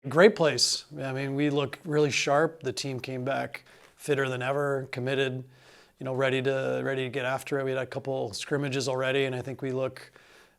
Great place. I mean, we look really sharp. The team came back fitter than ever, committed, ready to get after it. We had a couple scrimmages already, and I think we look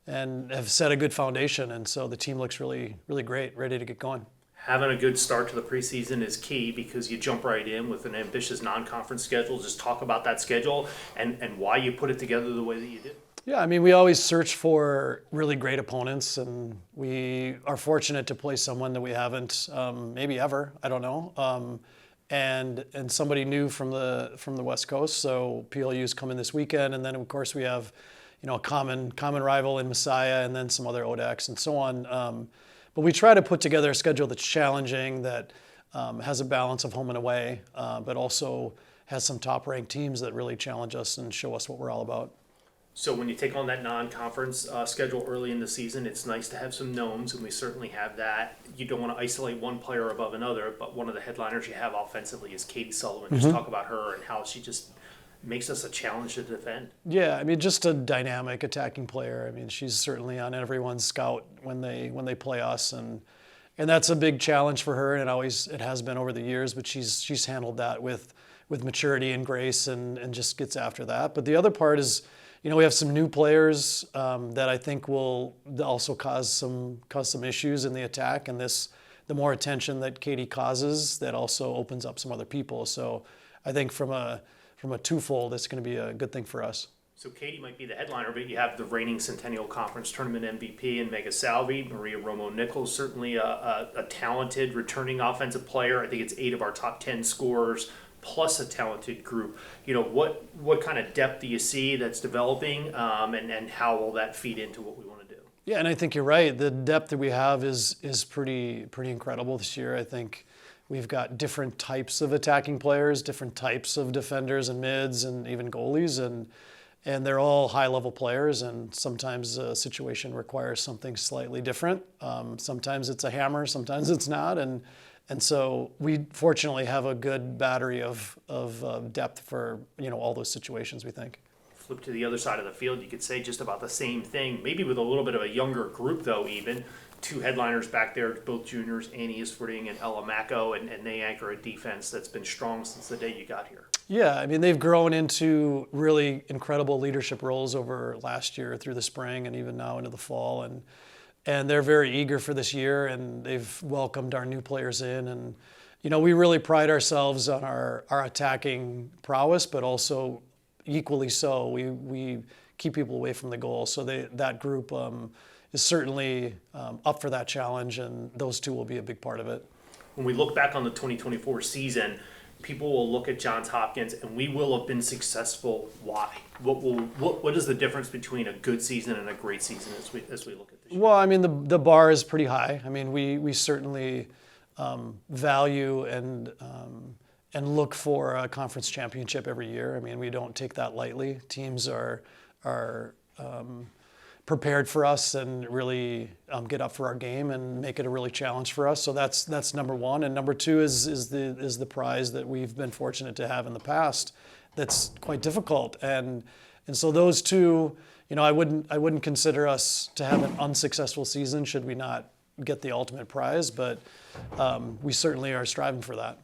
and have set a good foundation. And so the team looks really, really great, ready to get going. Having a good start to the preseason is key because you jump right in with an ambitious non-conference schedule. Just talk about that schedule and why you put it together the way that you did. Yeah, I mean, we always search for really great opponents, and we are fortunate to play someone that we haven't maybe ever, I don't know, and somebody new from the West Coast. So PLU's coming this weekend, and then of course we have, a common rival in Messiah, and then some other ODACs and so on. But we try to put together a schedule that's challenging, that has a balance of home and away, but also has some top-ranked teams that really challenge us and show us what we're all about. So when you take on that non-conference schedule early in the season, it's nice to have some knowns, and we certainly have that. You don't want to isolate one player above another, but one of the headliners you have offensively is Katie Sullivan. Just talk about her and how she just makes us a challenge to defend. Yeah, I mean, just a dynamic attacking player. I mean, she's certainly on everyone's scout when they play us, and that's a big challenge for her, and it has been over the years. But she's handled that with maturity and grace, and just gets after that. But the other part is, we have some new players that I think will also cause some issues in the attack, and the more attention that Katie causes, that also opens up some other people. So I think from a twofold, it's going to be a good thing for us. So Katie might be the headliner, but you have the reigning Centennial Conference Tournament MVP in Mega Salvi, Maria Romo-Nichols, certainly a talented returning offensive player. I think it's 8 of our top 10 scorers, plus a talented group. What kind of depth do you see that's developing, and how will that feed into what we want to do? Yeah, and I think you're right. The depth that we have is pretty incredible this year. I think we've got different types of attacking players, different types of defenders and mids, and even goalies, and they're all high-level players, and sometimes a situation requires something slightly different. Sometimes it's a hammer, sometimes it's not, and so we fortunately have a good battery of depth for all those situations, we think. Flip to the other side of the field, you could say just about the same thing, maybe with a little bit of a younger group though. Even 2 headliners back there, both juniors, Annie Isfording and Ella Mako, and they anchor a defense that's been strong since the day you got here. Yeah, I mean, they've grown into really incredible leadership roles over last year through the spring and even now into the fall, and they're very eager for this year, and they've welcomed our new players in. And we really pride ourselves on our attacking prowess, but also equally so, we keep people away from the goal. So that group is certainly up for that challenge, and those two will be a big part of it. When we look back on the 2024 season, people will look at Johns Hopkins, and we will have been successful. Why? What is the difference between a good season and a great season as we look at this year? Well, I mean, the bar is pretty high. I mean, we certainly value and look for a conference championship every year. I mean, we don't take that lightly. Teams are prepared for us and really get up for our game and make it a really challenge for us. So that's number one. And number two is the prize that we've been fortunate to have in the past. That's quite difficult. And so those two, I wouldn't consider us to have an unsuccessful season should we not get the ultimate prize, but we certainly are striving for that.